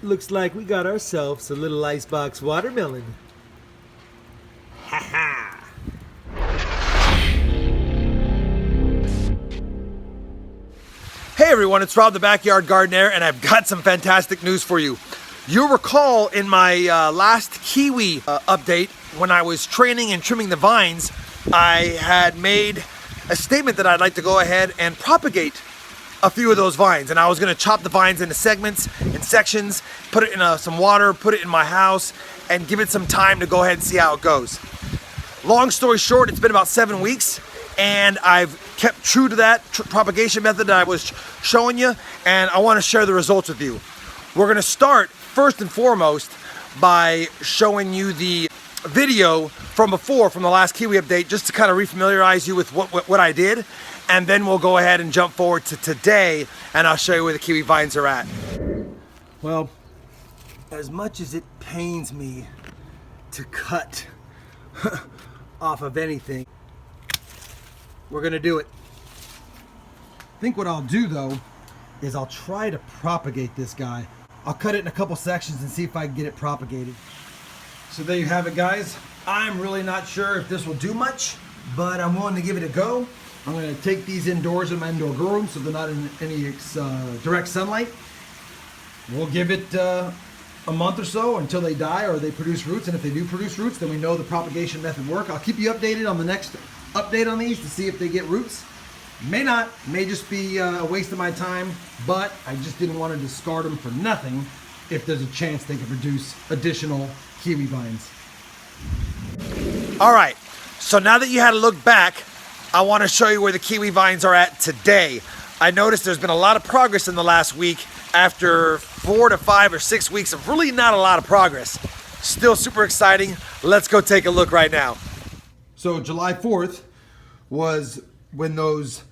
Looks like we got ourselves a little icebox watermelon. Ha ha! Hey everyone, it's Rob the Backyard Gardener, and I've got some fantastic news for you. You'll recall in my last Kiwi update, when I was training and trimming the vines, I had made a statement that I'd like to go ahead and propagate a few of those vines, and I was going to chop the vines into segments and sections, put it in some water, put it in my house, and give it some time to go ahead and see how it goes. Long story short, it's been about 7 weeks, and I've kept true to that propagation method that I was showing you, and I want to share the results with you. We're going to start first and foremost by showing you the video from before, from the last Kiwi update, just to kind of refamiliarize you with what I did, and then we'll go ahead and jump forward to today, and I'll show you where the Kiwi vines are at. Well, as much as it pains me to cut off of anything, we're gonna do it. I think what I'll do though is I'll try to propagate this guy. I'll cut it in a couple sections and see if I can get it propagated. So there you have it, guys. I'm really not sure if this will do much, but I'm willing to give it a go. I'm going to take these indoors in my indoor grow room so they're not in any direct sunlight. We'll give it a month or so until they die or they produce roots, and if they do produce roots, then we know the propagation method work. I'll keep you updated on the next update on these to see if they get roots. May not, may just be a waste of my time, but I just didn't want to discard them for nothing if there's a chance they can produce additional Kiwi vines. All right, so now that you had a look back, I want to show you where the Kiwi vines are at today. I noticed there's been a lot of progress in the last week after 4 to 5 or 6 weeks of really not a lot of progress. Still super exciting. Let's go take a look right now. So July 4th was when those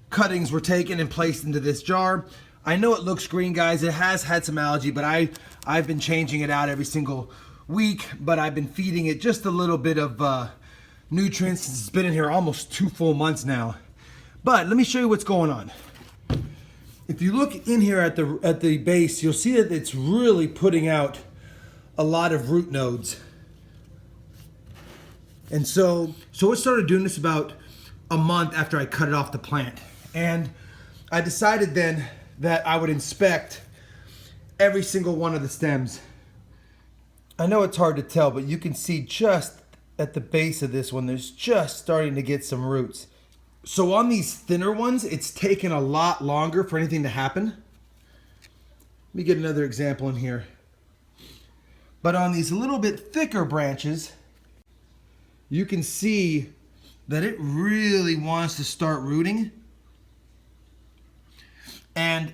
cuttings were taken and placed into this jar. I know it looks green, guys. It has had some algae, but I've been changing it out every single week, but I've been feeding it just a little bit of nutrients since it's been in here almost 2 full months now. But let me show you what's going on. If you look in here at the base, you'll see that it's really putting out a lot of root nodes. And so it started doing this about a month after I cut it off the plant. And I decided then that I would inspect every single one of the stems. I know it's hard to tell, but you can see just at the base of this one, there's just starting to get some roots. So on these thinner ones, it's taken a lot longer for anything to happen. Let me get another example in here. But on these little bit thicker branches, you can see that it really wants to start rooting. And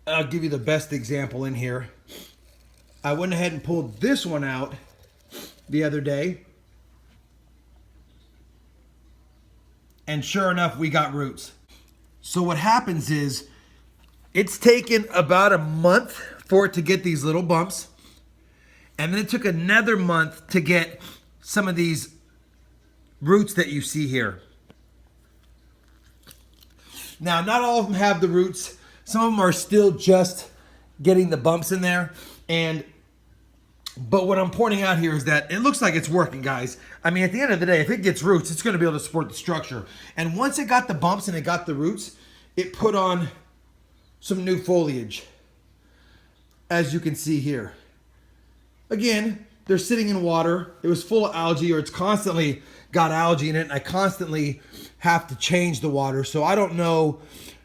I'll give you the best example in here. I went ahead and pulled this one out the other day, and sure enough, we got roots. So what happens is, it's taken about a month for it to get these little bumps, and then it took another month to get some of these roots that you see here. Now, not all of them have the roots. Some of them are still just getting the bumps in there, but what I'm pointing out here is that it looks like it's working, guys. I mean, at the end of the day, if it gets roots, it's going to be able to support the structure. And once it got the bumps and it got the roots, it put on some new foliage, as you can see here. Again, they're sitting in water. It was full of algae, or it's constantly got algae in it, and I constantly have to change the water. So I don't know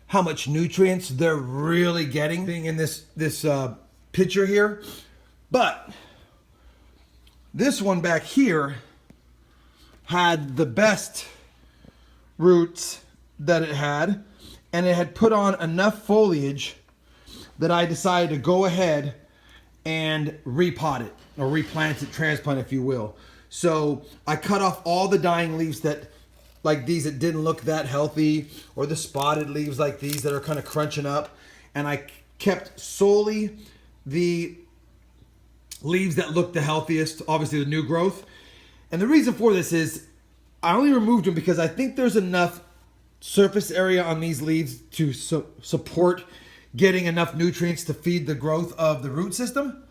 how much nutrients they're really getting in this picture here. But this one back here had the best roots that it had, and it had put on enough foliage that I decided to go ahead and repot it, or replant it, transplant if you will. So I cut off all the dying leaves that, like these, that didn't look that healthy, or the spotted leaves like these that are kind of crunching up, and I kept solely the leaves that look the healthiest, obviously the new growth. And the reason for this is I only removed them because I think there's enough surface area on these leaves to support getting enough nutrients to feed the growth of the root system.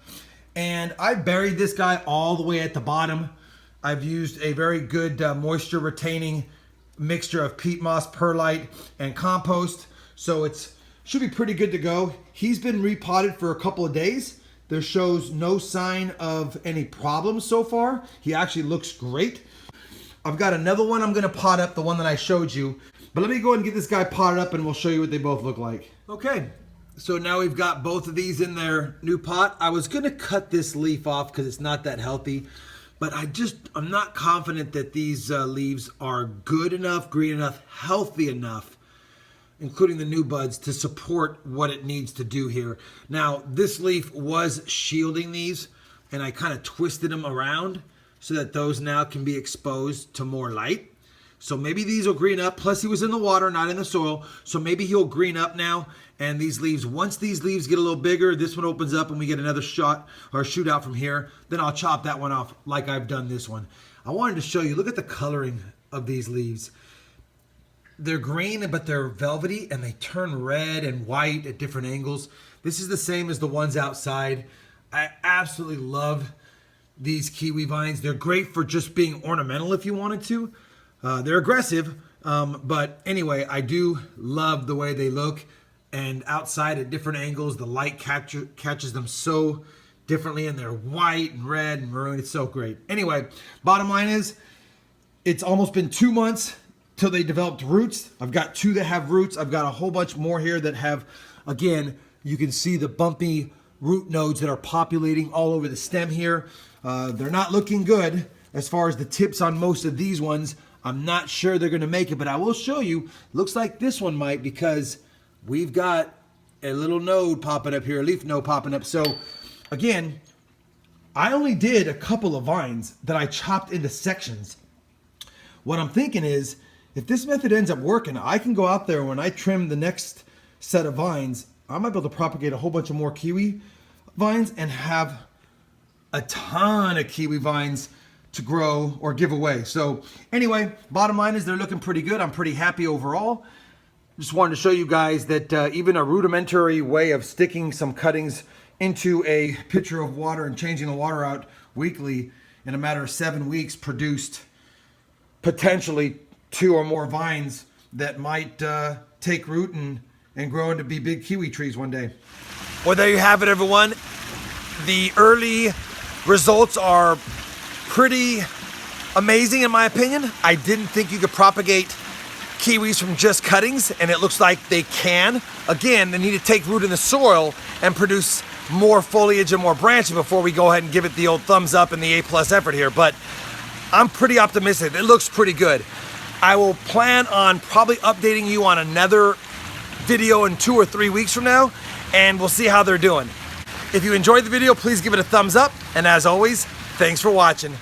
And I buried this guy all the way at the bottom. I've used a very good moisture retaining mixture of peat moss, perlite, and compost. So it should be pretty good to go. He's been repotted for a couple of days. There shows no sign of any problems so far. He actually looks great. I've got another one I'm gonna pot up, the one that I showed you. But let me go ahead and get this guy potted up and we'll show you what they both look like. Okay, so now we've got both of these in their new pot. I was gonna cut this leaf off because it's not that healthy, but I'm not confident that these leaves are good enough, green enough, healthy enough, including the new buds, to support what it needs to do here. Now, this leaf was shielding these, and I kind of twisted them around so that those now can be exposed to more light. So maybe these will green up. Plus, he was in the water, not in the soil. So maybe he'll green up now. And these leaves, once these leaves get a little bigger, this one opens up and we get another shot or shoot out from here. Then I'll chop that one off like I've done this one. I wanted to show you, look at the coloring of these leaves. They're green, but they're velvety and they turn red and white at different angles. This is the same as the ones outside. I absolutely love these kiwi vines. They're great for just being ornamental if you wanted to. They're aggressive, but anyway, I do love the way they look. And outside at different angles, the light catches them so differently, and they're white and red and maroon. It's so great. Anyway, bottom line is, it's almost been 2 months till they developed roots. I've got 2 that have roots. I've got a whole bunch more here that have, again, you can see the bumpy root nodes that are populating all over the stem here. They're not looking good as far as the tips on most of these ones. I'm not sure they're going to make it, but I will show you. Looks like this one might, because we've got a little node popping up here, a leaf node popping up. So again, I only did a couple of vines that I chopped into sections. What I'm thinking is, if this method ends up working, I can go out there when I trim the next set of vines, I might be able to propagate a whole bunch of more kiwi vines and have a ton of kiwi vines to grow or give away. So anyway, bottom line is they're looking pretty good. I'm pretty happy overall. Just wanted to show you guys that even a rudimentary way of sticking some cuttings into a pitcher of water and changing the water out weekly in a matter of 7 weeks produced potentially 2 or more vines that might take root and grow into be big kiwi trees one day. Well, there you have it, everyone. The early results are pretty amazing in my opinion. I didn't think you could propagate kiwis from just cuttings, and it looks like they can. Again, they need to take root in the soil and produce more foliage and more branching before we go ahead and give it the old thumbs up and the A+ effort here. But I'm pretty optimistic. It looks pretty good. I will plan on probably updating you on another video in 2 or 3 weeks from now, and we'll see how they're doing. If you enjoyed the video, please give it a thumbs up, and as always, thanks for watching.